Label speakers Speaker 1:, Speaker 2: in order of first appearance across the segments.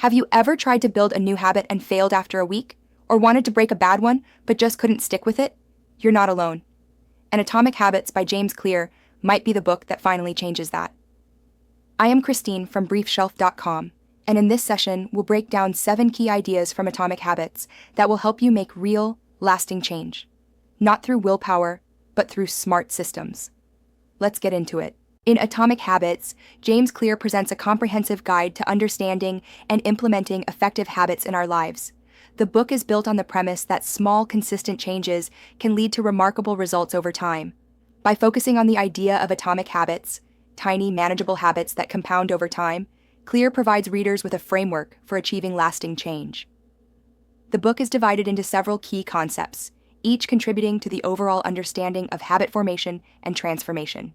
Speaker 1: Have you ever tried to build a new habit and failed after a week? Or wanted to break a bad one, but just couldn't stick with it? You're not alone. And Atomic Habits by James Clear might be the book that finally changes that. I am Christine from briefshelf.com, and in this session, we'll break down 7 key ideas from Atomic Habits that will help you make real, lasting change. Not through willpower, but through smart systems. Let's get into it. In Atomic Habits, James Clear presents a comprehensive guide to understanding and implementing effective habits in our lives. The book is built on the premise that small, consistent changes can lead to remarkable results over time. By focusing on the idea of atomic habits, tiny, manageable habits that compound over time, Clear provides readers with a framework for achieving lasting change. The book is divided into several key concepts, each contributing to the overall understanding of habit formation and transformation.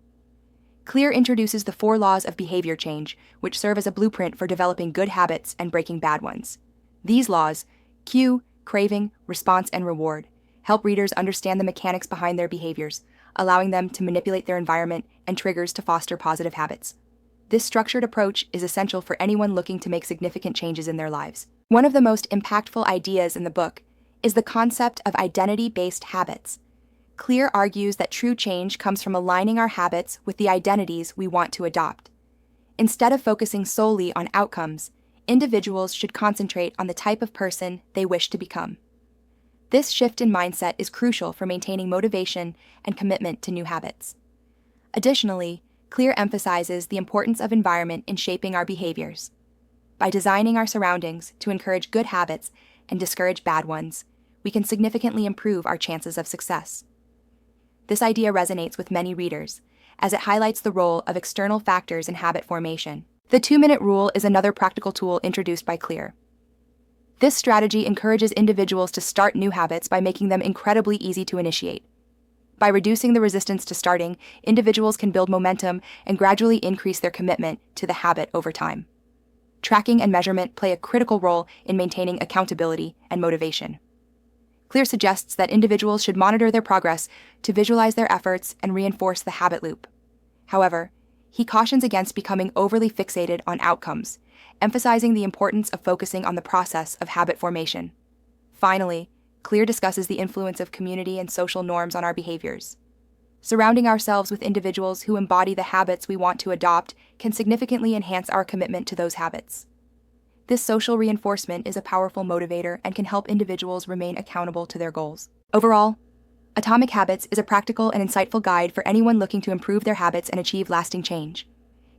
Speaker 1: Clear introduces the 4 laws of behavior change, which serve as a blueprint for developing good habits and breaking bad ones. These laws, cue, craving, response, and reward, help readers understand the mechanics behind their behaviors, allowing them to manipulate their environment and triggers to foster positive habits. This structured approach is essential for anyone looking to make significant changes in their lives. One of the most impactful ideas in the book is the concept of identity-based habits. Clear argues that true change comes from aligning our habits with the identities we want to adopt. Instead of focusing solely on outcomes, individuals should concentrate on the type of person they wish to become. This shift in mindset is crucial for maintaining motivation and commitment to new habits. Additionally, Clear emphasizes the importance of environment in shaping our behaviors. By designing our surroundings to encourage good habits and discourage bad ones, we can significantly improve our chances of success. This idea resonates with many readers, as it highlights the role of external factors in habit formation. The 2-minute rule is another practical tool introduced by Clear. This strategy encourages individuals to start new habits by making them incredibly easy to initiate. By reducing the resistance to starting, individuals can build momentum and gradually increase their commitment to the habit over time. Tracking and measurement play a critical role in maintaining accountability and motivation. Clear suggests that individuals should monitor their progress to visualize their efforts and reinforce the habit loop. However, he cautions against becoming overly fixated on outcomes, emphasizing the importance of focusing on the process of habit formation. Finally, Clear discusses the influence of community and social norms on our behaviors. Surrounding ourselves with individuals who embody the habits we want to adopt can significantly enhance our commitment to those habits. This social reinforcement is a powerful motivator and can help individuals remain accountable to their goals. Overall, Atomic Habits is a practical and insightful guide for anyone looking to improve their habits and achieve lasting change.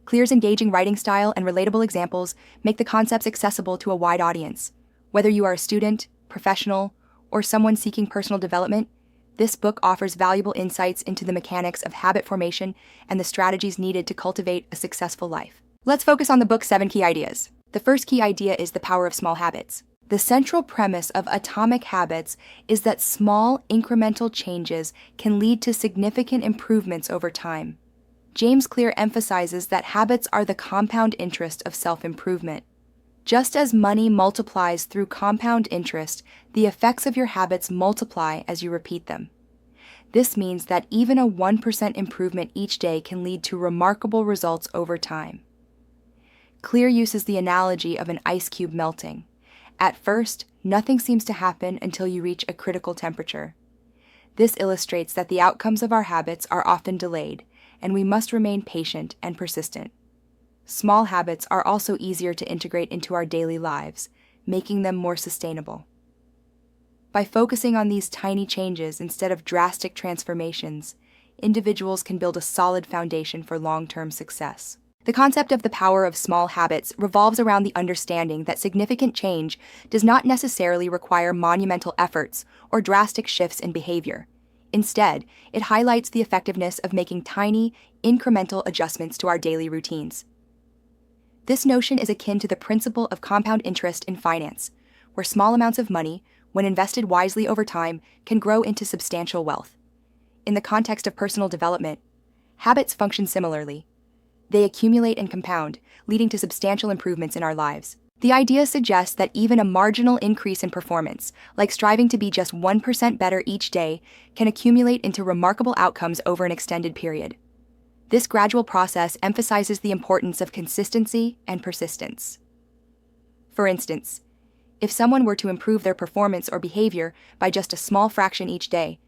Speaker 1: Clear's engaging writing style and relatable examples make the concepts accessible to a wide audience. Whether you are a student, professional, or someone seeking personal development, this book offers valuable insights into the mechanics of habit formation and the strategies needed to cultivate a successful life. Let's focus on the book's 7 key ideas. The first key idea is the power of small habits. The central premise of Atomic Habits is that small, incremental changes can lead to significant improvements over time. James Clear emphasizes that habits are the compound interest of self-improvement. Just as money multiplies through compound interest, the effects of your habits multiply as you repeat them. This means that even a 1% improvement each day can lead to remarkable results over time. Clear uses the analogy of an ice cube melting. At first, nothing seems to happen until you reach a critical temperature. This illustrates that the outcomes of our habits are often delayed, and we must remain patient and persistent. Small habits are also easier to integrate into our daily lives, making them more sustainable. By focusing on these tiny changes instead of drastic transformations, individuals can build a solid foundation for long-term success. The concept of the power of small habits revolves around the understanding that significant change does not necessarily require monumental efforts or drastic shifts in behavior. Instead, it highlights the effectiveness of making tiny, incremental adjustments to our daily routines. This notion is akin to the principle of compound interest in finance, where small amounts of money, when invested wisely over time, can grow into substantial wealth. In the context of personal development, habits function similarly. They accumulate and compound, leading to substantial improvements in our lives. The idea suggests that even a marginal increase in performance, like striving to be just 1% better each day, can accumulate into remarkable outcomes over an extended period. This gradual process emphasizes the importance of consistency and persistence. For instance, if someone were to improve their performance or behavior by just a small fraction each day,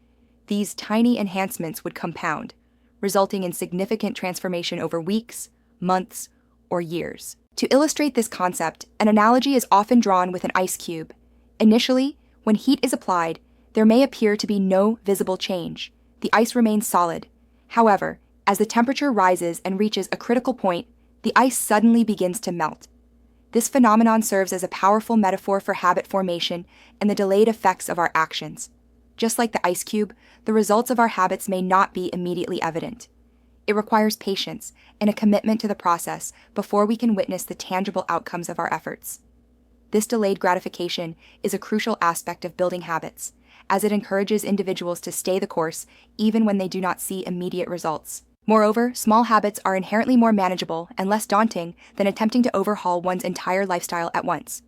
Speaker 1: these tiny enhancements would compound, resulting in significant transformation over weeks, months, or years. To illustrate this concept, an analogy is often drawn with an ice cube. Initially, when heat is applied, there may appear to be no visible change. The ice remains solid. However, as the temperature rises and reaches a critical point, the ice suddenly begins to melt. This phenomenon serves as a powerful metaphor for habit formation and the delayed effects of our actions. Just like the ice cube, the results of our habits may not be immediately evident. It requires patience and a commitment to the process before we can witness the tangible outcomes of our efforts. This delayed gratification is a crucial aspect of building habits, as it encourages individuals to stay the course even when they do not see immediate results. Moreover, small habits are inherently more manageable and less daunting than attempting to overhaul one's entire lifestyle at once.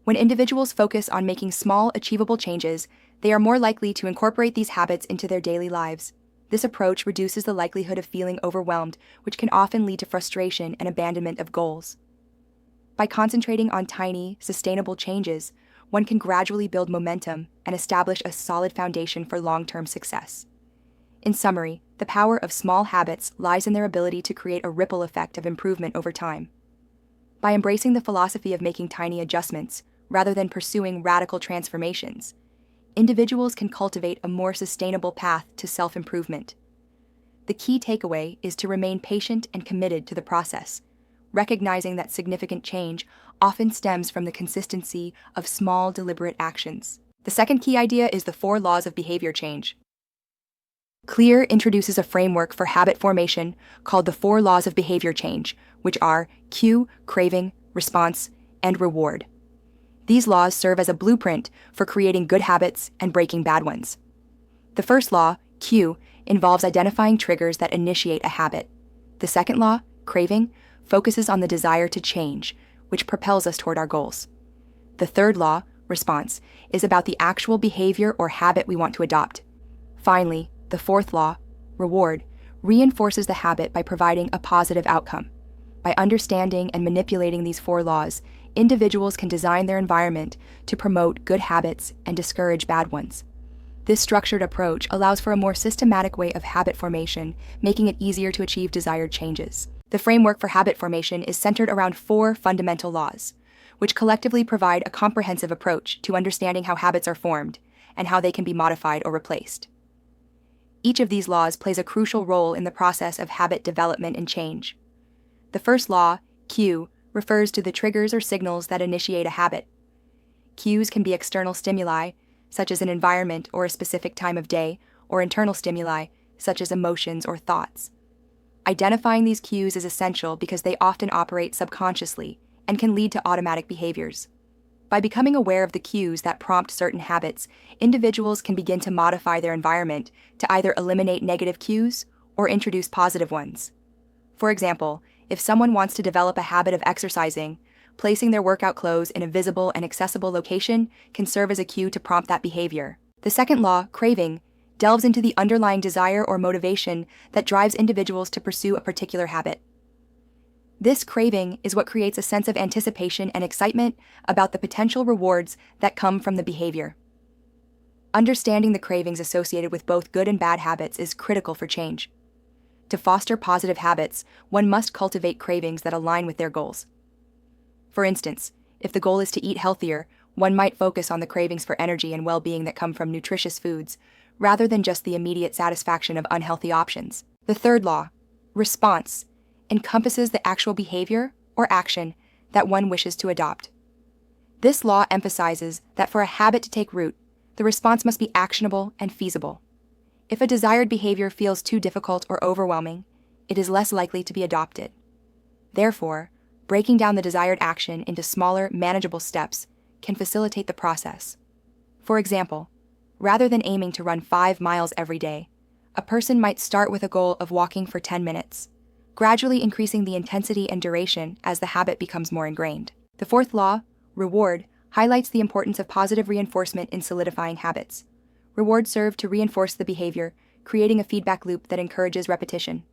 Speaker 1: When individuals focus on making small, achievable changes, they are more likely to incorporate these habits into their daily lives. This approach reduces the likelihood of feeling overwhelmed, which can often lead to frustration and abandonment of goals. By concentrating on tiny, sustainable changes, one can gradually build momentum and establish a solid foundation for long-term success. In summary, the power of small habits lies in their ability to create a ripple effect of improvement over time. By embracing the philosophy of making tiny adjustments, rather than pursuing radical transformations, individuals can cultivate a more sustainable path to self-improvement. The key takeaway is to remain patient and committed to the process, recognizing that significant change often stems from the consistency of small, deliberate actions. The second key idea is the 4 laws of behavior change. Clear introduces a framework for habit formation called the 4 laws of behavior change, which are cue, craving, response, and reward. These laws serve as a blueprint for creating good habits and breaking bad ones. The first law, cue, involves identifying triggers that initiate a habit. The second law, craving, focuses on the desire to change, which propels us toward our goals. The third law, response, is about the actual behavior or habit we want to adopt. Finally, the fourth law, reward, reinforces the habit by providing a positive outcome. By understanding and manipulating these 4 laws, individuals can design their environment to promote good habits and discourage bad ones. This structured approach allows for a more systematic way of habit formation, making it easier to achieve desired changes. The framework for habit formation is centered around 4 fundamental laws, which collectively provide a comprehensive approach to understanding how habits are formed and how they can be modified or replaced. Each of these laws plays a crucial role in the process of habit development and change. The first law, cue, refers to the triggers or signals that initiate a habit. Cues can be external stimuli, such as an environment or a specific time of day, or internal stimuli, such as emotions or thoughts. Identifying these cues is essential because they often operate subconsciously and can lead to automatic behaviors. By becoming aware of the cues that prompt certain habits, individuals can begin to modify their environment to either eliminate negative cues or introduce positive ones. For example, if someone wants to develop a habit of exercising, placing their workout clothes in a visible and accessible location can serve as a cue to prompt that behavior. The second law, craving, delves into the underlying desire or motivation that drives individuals to pursue a particular habit. This craving is what creates a sense of anticipation and excitement about the potential rewards that come from the behavior. Understanding the cravings associated with both good and bad habits is critical for change. To foster positive habits, one must cultivate cravings that align with their goals. For instance, if the goal is to eat healthier, one might focus on the cravings for energy and well-being that come from nutritious foods, rather than just the immediate satisfaction of unhealthy options. The third law, response, encompasses the actual behavior or action that one wishes to adopt. This law emphasizes that for a habit to take root, the response must be actionable and feasible. If a desired behavior feels too difficult or overwhelming, it is less likely to be adopted. Therefore, breaking down the desired action into smaller, manageable steps can facilitate the process. For example, rather than aiming to run 5 miles every day, a person might start with a goal of walking for 10 minutes, gradually increasing the intensity and duration as the habit becomes more ingrained. The fourth law, reward, highlights the importance of positive reinforcement in solidifying habits. Rewards serve to reinforce the behavior, creating a feedback loop that encourages repetition.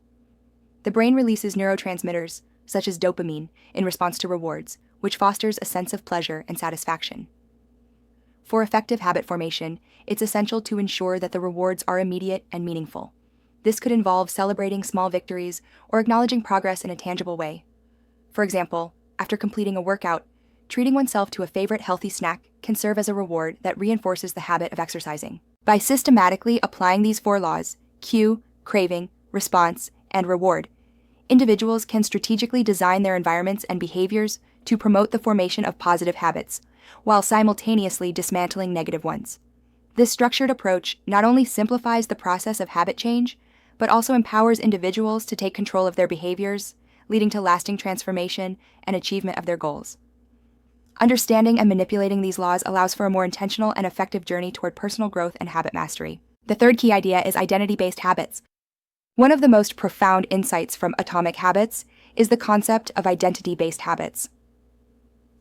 Speaker 1: The brain releases neurotransmitters, such as dopamine, in response to rewards, which fosters a sense of pleasure and satisfaction. For effective habit formation, it's essential to ensure that the rewards are immediate and meaningful. This could involve celebrating small victories or acknowledging progress in a tangible way. For example, after completing a workout, treating oneself to a favorite healthy snack can serve as a reward that reinforces the habit of exercising. By systematically applying these 4 laws, cue, craving, response, and reward, individuals can strategically design their environments and behaviors to promote the formation of positive habits, while simultaneously dismantling negative ones. This structured approach not only simplifies the process of habit change, but also empowers individuals to take control of their behaviors, leading to lasting transformation and achievement of their goals. Understanding and manipulating these laws allows for a more intentional and effective journey toward personal growth and habit mastery. The third key idea is identity-based habits. One of the most profound insights from Atomic Habits is the concept of identity-based habits.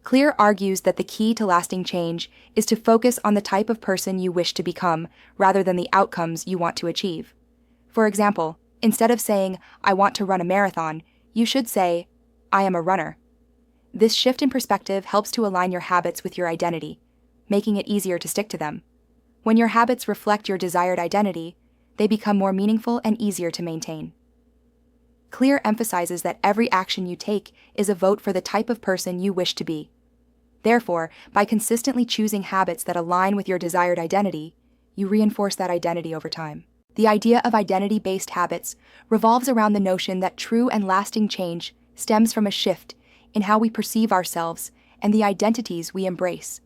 Speaker 1: Clear argues that the key to lasting change is to focus on the type of person you wish to become rather than the outcomes you want to achieve. For example, instead of saying, "I want to run a marathon," you should say, "I am a runner." This shift in perspective helps to align your habits with your identity, making it easier to stick to them. When your habits reflect your desired identity, they become more meaningful and easier to maintain. Clear emphasizes that every action you take is a vote for the type of person you wish to be. Therefore, by consistently choosing habits that align with your desired identity, you reinforce that identity over time. The idea of identity-based habits revolves around the notion that true and lasting change stems from a shift in how we perceive ourselves and the identities we embrace.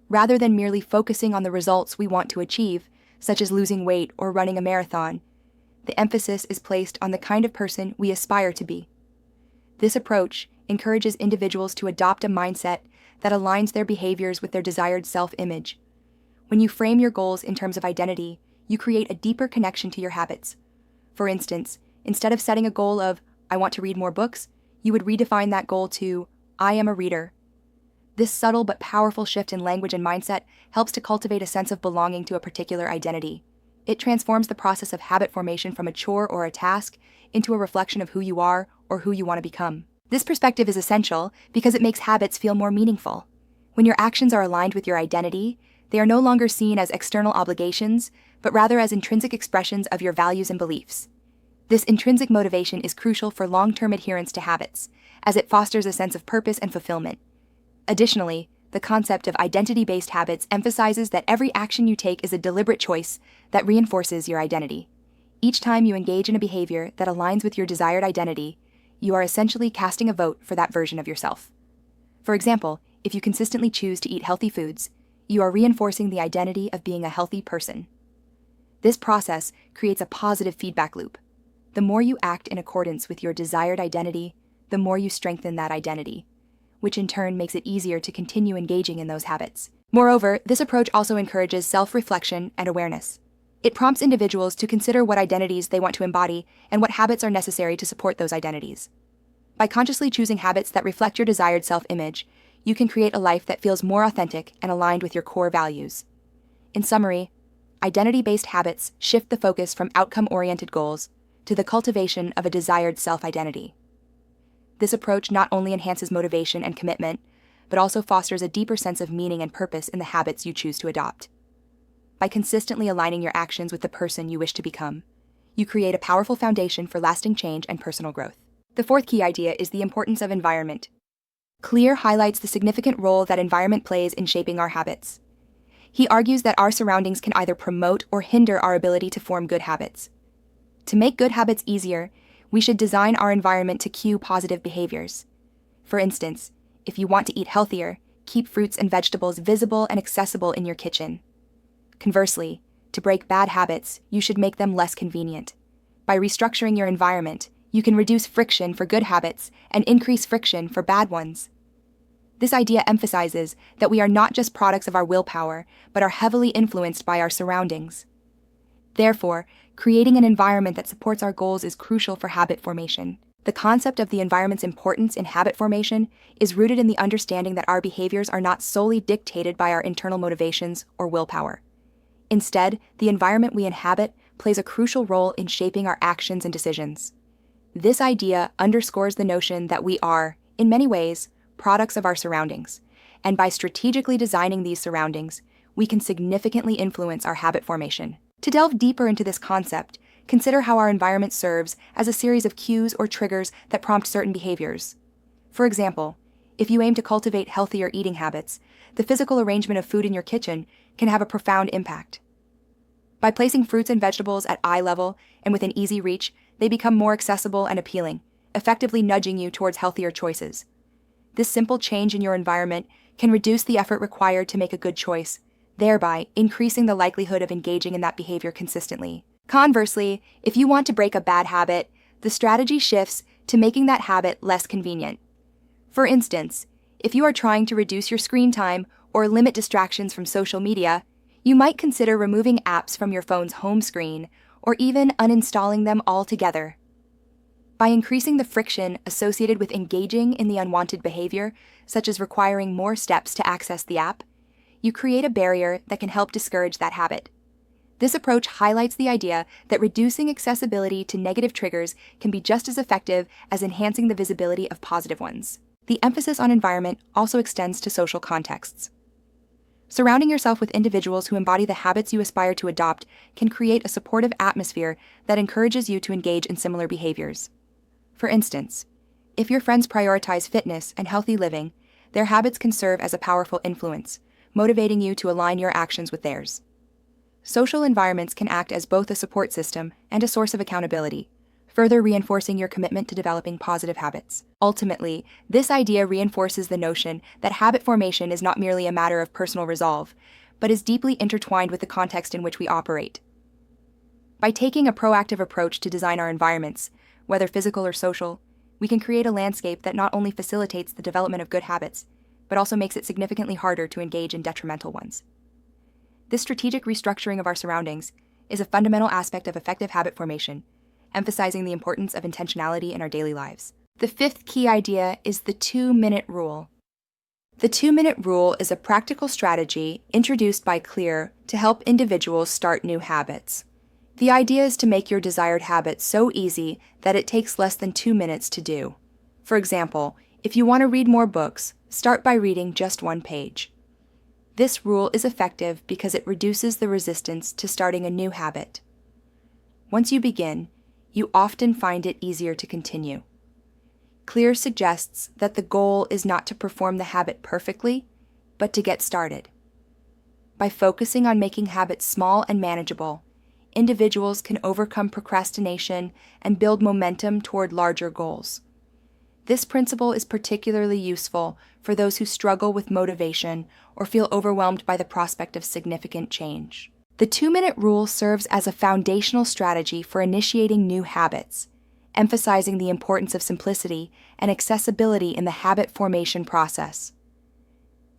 Speaker 1: Rather than merely focusing on the results we want to achieve, such as losing weight or running a marathon, the emphasis is placed on the kind of person we aspire to be. This approach encourages individuals to adopt a mindset that aligns their behaviors with their desired self-image. When you frame your goals in terms of identity, you create a deeper connection to your habits. For instance, instead of setting a goal of, "I want to read more books," you would redefine that goal to, "I am a reader." This subtle but powerful shift in language and mindset helps to cultivate a sense of belonging to a particular identity. It transforms the process of habit formation from a chore or a task into a reflection of who you are or who you want to become. This perspective is essential because it makes habits feel more meaningful. When your actions are aligned with your identity, they are no longer seen as external obligations, but rather as intrinsic expressions of your values and beliefs. This intrinsic motivation is crucial for long-term adherence to habits, as it fosters a sense of purpose and fulfillment. Additionally, the concept of identity-based habits emphasizes that every action you take is a deliberate choice that reinforces your identity. Each time you engage in a behavior that aligns with your desired identity, you are essentially casting a vote for that version of yourself. For example, if you consistently choose to eat healthy foods, you are reinforcing the identity of being a healthy person. This process creates a positive feedback loop. The more you act in accordance with your desired identity, the more you strengthen that identity, which in turn makes it easier to continue engaging in those habits. Moreover, this approach also encourages self-reflection and awareness. It prompts individuals to consider what identities they want to embody and what habits are necessary to support those identities. By consciously choosing habits that reflect your desired self-image, you can create a life that feels more authentic and aligned with your core values. In summary, identity-based habits shift the focus from outcome-oriented goals to the cultivation of a desired self-identity. This approach not only enhances motivation and commitment, but also fosters a deeper sense of meaning and purpose in the habits you choose to adopt. By consistently aligning your actions with the person you wish to become, you create a powerful foundation for lasting change and personal growth. The fourth key idea is the importance of environment. Clear highlights the significant role that environment plays in shaping our habits. He argues that our surroundings can either promote or hinder our ability to form good habits. To make good habits easier, we should design our environment to cue positive behaviors. For instance, if you want to eat healthier, keep fruits and vegetables visible and accessible in your kitchen. Conversely, to break bad habits, you should make them less convenient. By restructuring your environment, you can reduce friction for good habits and increase friction for bad ones. This idea emphasizes that we are not just products of our willpower, but are heavily influenced by our surroundings. Therefore, creating an environment that supports our goals is crucial for habit formation. The concept of the environment's importance in habit formation is rooted in the understanding that our behaviors are not solely dictated by our internal motivations or willpower. Instead, the environment we inhabit plays a crucial role in shaping our actions and decisions. This idea underscores the notion that we are, in many ways, products of our surroundings, and by strategically designing these surroundings, we can significantly influence our habit formation. To delve deeper into this concept, consider how our environment serves as a series of cues or triggers that prompt certain behaviors. For example, if you aim to cultivate healthier eating habits, the physical arrangement of food in your kitchen can have a profound impact. By placing fruits and vegetables at eye level and within easy reach, they become more accessible and appealing, effectively nudging you towards healthier choices. This simple change in your environment can reduce the effort required to make a good choice, thereby increasing the likelihood of engaging in that behavior consistently. Conversely, if you want to break a bad habit, the strategy shifts to making that habit less convenient. For instance, if you are trying to reduce your screen time or limit distractions from social media, you might consider removing apps from your phone's home screen or even uninstalling them altogether. By increasing the friction associated with engaging in the unwanted behavior, such as requiring more steps to access the app, you create a barrier that can help discourage that habit. This approach highlights the idea that reducing accessibility to negative triggers can be just as effective as enhancing the visibility of positive ones. The emphasis on environment also extends to social contexts. Surrounding yourself with individuals who embody the habits you aspire to adopt can create a supportive atmosphere that encourages you to engage in similar behaviors. For instance, if your friends prioritize fitness and healthy living, their habits can serve as a powerful influence, motivating you to align your actions with theirs. Social environments can act as both a support system and a source of accountability, further reinforcing your commitment to developing positive habits. Ultimately, this idea reinforces the notion that habit formation is not merely a matter of personal resolve, but is deeply intertwined with the context in which we operate. By taking a proactive approach to design our environments, whether physical or social, we can create a landscape that not only facilitates the development of good habits, but also makes it significantly harder to engage in detrimental ones. This strategic restructuring of our surroundings is a fundamental aspect of effective habit formation, emphasizing the importance of intentionality in our daily lives. The fifth key idea is the 2-minute rule. The 2-minute rule is a practical strategy introduced by Clear to help individuals start new habits. The idea is to make your desired habit so easy that it takes less than 2 minutes to do. For example, if you want to read more books, start by reading just 1 page. This rule is effective because it reduces the resistance to starting a new habit. Once you begin, you often find it easier to continue. Clear suggests that the goal is not to perform the habit perfectly, but to get started. By focusing on making habits small and manageable, individuals can overcome procrastination and build momentum toward larger goals. This principle is particularly useful for those who struggle with motivation or feel overwhelmed by the prospect of significant change. The 2-minute rule serves as a foundational strategy for initiating new habits, emphasizing the importance of simplicity and accessibility in the habit formation process.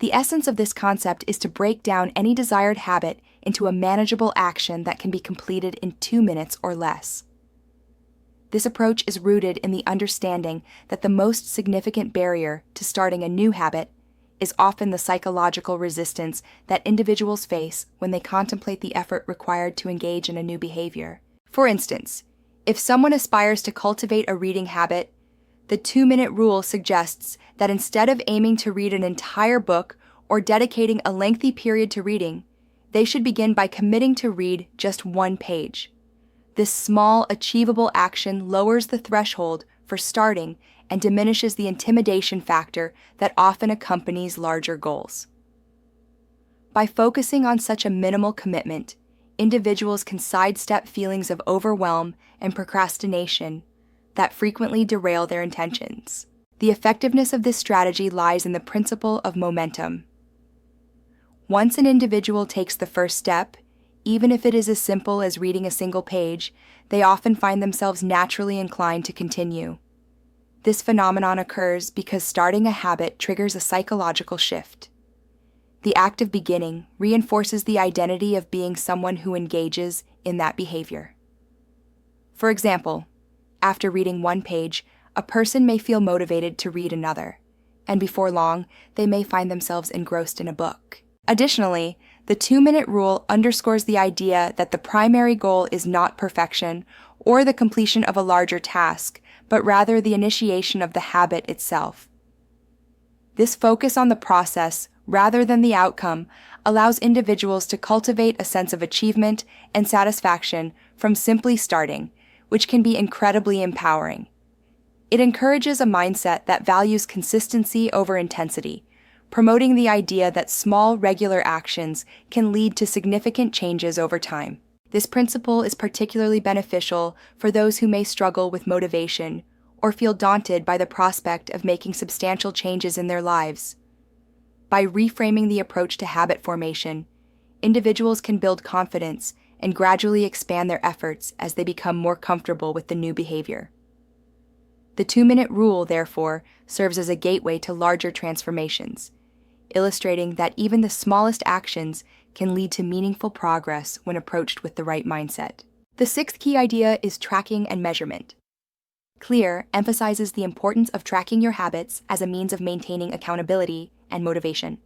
Speaker 1: The essence of this concept is to break down any desired habit into a manageable action that can be completed in 2 minutes or less. This approach is rooted in the understanding that the most significant barrier to starting a new habit is often the psychological resistance that individuals face when they contemplate the effort required to engage in a new behavior. For instance, if someone aspires to cultivate a reading habit, the 2-minute rule suggests that instead of aiming to read an entire book or dedicating a lengthy period to reading, they should begin by committing to read just 1 page. This small, achievable action lowers the threshold for starting and diminishes the intimidation factor that often accompanies larger goals. By focusing on such a minimal commitment, individuals can sidestep feelings of overwhelm and procrastination that frequently derail their intentions. The effectiveness of this strategy lies in the principle of momentum. Once an individual takes the first step, even if it is as simple as reading a single page, they often find themselves naturally inclined to continue. This phenomenon occurs because starting a habit triggers a psychological shift. The act of beginning reinforces the identity of being someone who engages in that behavior. For example, after reading 1 page, a person may feel motivated to read another, and before long, they may find themselves engrossed in a book. Additionally, the 2-minute rule underscores the idea that the primary goal is not perfection or the completion of a larger task, but rather the initiation of the habit itself. This focus on the process rather than the outcome allows individuals to cultivate a sense of achievement and satisfaction from simply starting, which can be incredibly empowering. It encourages a mindset that values consistency over intensity, promoting the idea that small, regular actions can lead to significant changes over time. This principle is particularly beneficial for those who may struggle with motivation or feel daunted by the prospect of making substantial changes in their lives. By reframing the approach to habit formation, individuals can build confidence and gradually expand their efforts as they become more comfortable with the new behavior. The 2-minute rule, therefore, serves as a gateway to larger transformations, illustrating that even the smallest actions can lead to meaningful progress when approached with the right mindset. The 6th key idea is tracking and measurement. Clear emphasizes the importance of tracking your habits as a means of maintaining accountability and motivation.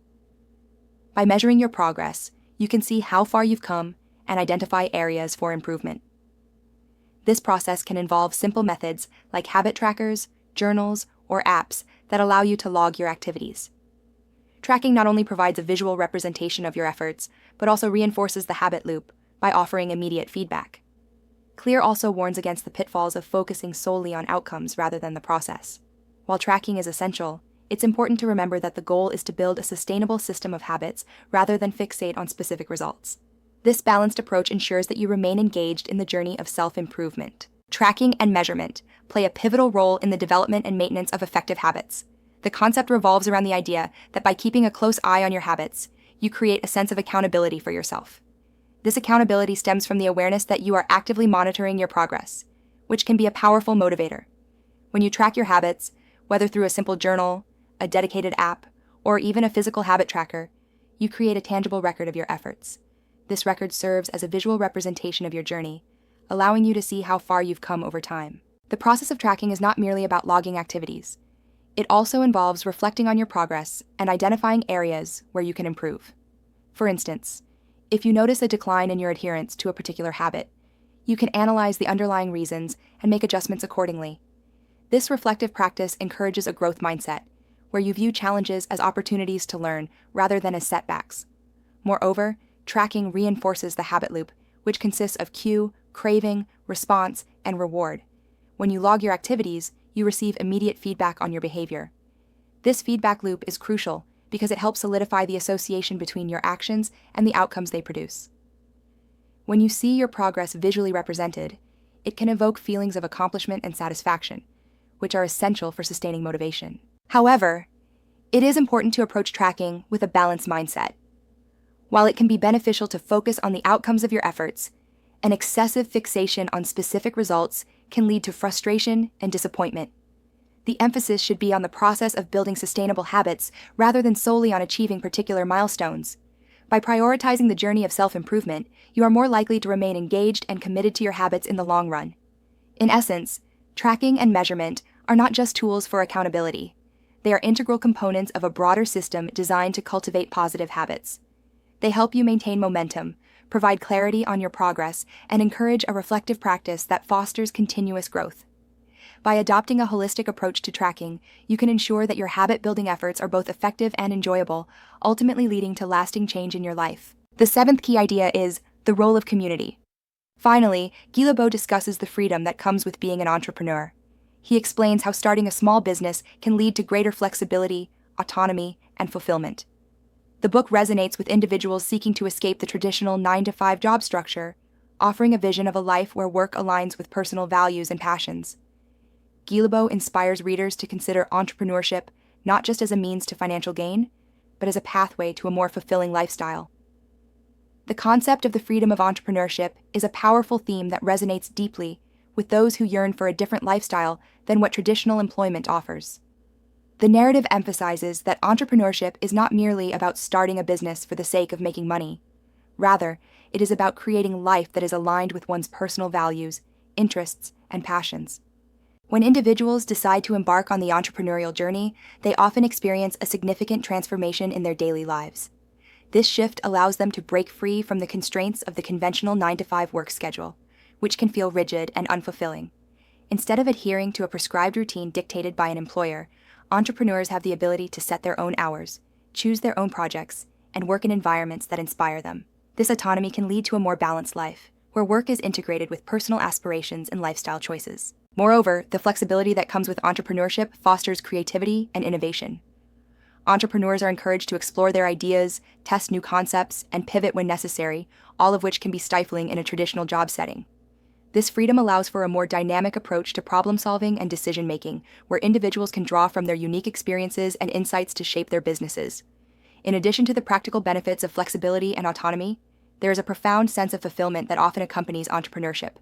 Speaker 1: By measuring your progress, you can see how far you've come and identify areas for improvement. This process can involve simple methods like habit trackers, journals, or apps that allow you to log your activities. Tracking not only provides a visual representation of your efforts, but also reinforces the habit loop by offering immediate feedback. Clear also warns against the pitfalls of focusing solely on outcomes rather than the process. While tracking is essential, it's important to remember that the goal is to build a sustainable system of habits rather than fixate on specific results. This balanced approach ensures that you remain engaged in the journey of self-improvement. Tracking and measurement play a pivotal role in the development and maintenance of effective habits. The concept revolves around the idea that by keeping a close eye on your habits, you create a sense of accountability for yourself. This accountability stems from the awareness that you are actively monitoring your progress, which can be a powerful motivator. When you track your habits, whether through a simple journal, a dedicated app, or even a physical habit tracker, you create a tangible record of your efforts. This record serves as a visual representation of your journey, allowing you to see how far you've come over time. The process of tracking is not merely about logging activities. It also involves reflecting on your progress and identifying areas where you can improve. For instance, if you notice a decline in your adherence to a particular habit, you can analyze the underlying reasons and make adjustments accordingly. This reflective practice encourages a growth mindset, where you view challenges as opportunities to learn rather than as setbacks. Moreover, tracking reinforces the habit loop, which consists of cue, craving, response, and reward. When you log your activities, you receive immediate feedback on your behavior. This feedback loop is crucial because it helps solidify the association between your actions and the outcomes they produce. When you see your progress visually represented, it can evoke feelings of accomplishment and satisfaction, which are essential for sustaining motivation. However, it is important to approach tracking with a balanced mindset. While it can be beneficial to focus on the outcomes of your efforts, an excessive fixation on specific results can lead to frustration and disappointment. The emphasis should be on the process of building sustainable habits rather than solely on achieving particular milestones. By prioritizing the journey of self-improvement, you are more likely to remain engaged and committed to your habits in the long run. In essence, tracking and measurement are not just tools for accountability. They are integral components of a broader system designed to cultivate positive habits. They help you maintain momentum, provide clarity on your progress, and encourage a reflective practice that fosters continuous growth. By adopting a holistic approach to tracking, you can ensure that your habit-building efforts are both effective and enjoyable, ultimately leading to lasting change in your life. The 7th key idea is the role of community. Finally, Guillebeau discusses the freedom that comes with being an entrepreneur. He explains how starting a small business can lead to greater flexibility, autonomy, and fulfillment. The book resonates with individuals seeking to escape the traditional 9-to-5 job structure, offering a vision of a life where work aligns with personal values and passions. Guillebeau inspires readers to consider entrepreneurship not just as a means to financial gain, but as a pathway to a more fulfilling lifestyle. The concept of the freedom of entrepreneurship is a powerful theme that resonates deeply with those who yearn for a different lifestyle than what traditional employment offers. The narrative emphasizes that entrepreneurship is not merely about starting a business for the sake of making money. Rather, it is about creating life that is aligned with one's personal values, interests, and passions. When individuals decide to embark on the entrepreneurial journey, they often experience a significant transformation in their daily lives. This shift allows them to break free from the constraints of the conventional 9-to-5 work schedule, which can feel rigid and unfulfilling. Instead of adhering to a prescribed routine dictated by an employer, entrepreneurs have the ability to set their own hours, choose their own projects, and work in environments that inspire them. This autonomy can lead to a more balanced life, where work is integrated with personal aspirations and lifestyle choices. Moreover, the flexibility that comes with entrepreneurship fosters creativity and innovation. Entrepreneurs are encouraged to explore their ideas, test new concepts, and pivot when necessary, all of which can be stifling in a traditional job setting. This freedom allows for a more dynamic approach to problem-solving and decision-making, where individuals can draw from their unique experiences and insights to shape their businesses. In addition to the practical benefits of flexibility and autonomy, there is a profound sense of fulfillment that often accompanies entrepreneurship.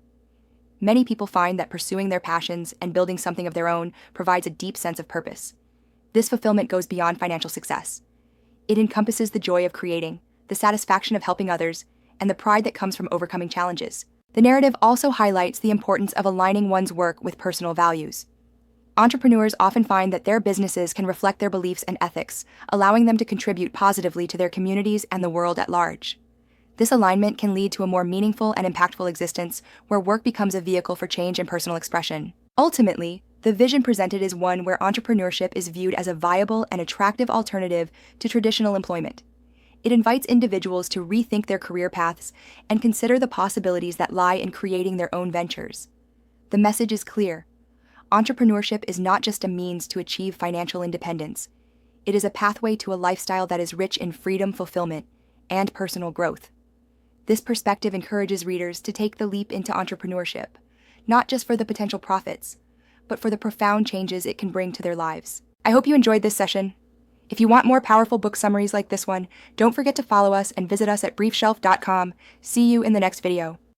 Speaker 1: Many people find that pursuing their passions and building something of their own provides a deep sense of purpose. This fulfillment goes beyond financial success. It encompasses the joy of creating, the satisfaction of helping others, and the pride that comes from overcoming challenges. The narrative also highlights the importance of aligning one's work with personal values. Entrepreneurs often find that their businesses can reflect their beliefs and ethics, allowing them to contribute positively to their communities and the world at large. This alignment can lead to a more meaningful and impactful existence where work becomes a vehicle for change and personal expression. Ultimately, the vision presented is one where entrepreneurship is viewed as a viable and attractive alternative to traditional employment. It invites individuals to rethink their career paths and consider the possibilities that lie in creating their own ventures. The message is clear. Entrepreneurship is not just a means to achieve financial independence. It is a pathway to a lifestyle that is rich in freedom, fulfillment, and personal growth. This perspective encourages readers to take the leap into entrepreneurship, not just for the potential profits, but for the profound changes it can bring to their lives. I hope you enjoyed this session. If you want more powerful book summaries like this one, don't forget to follow us and visit us at briefshelf.com. See you in the next video.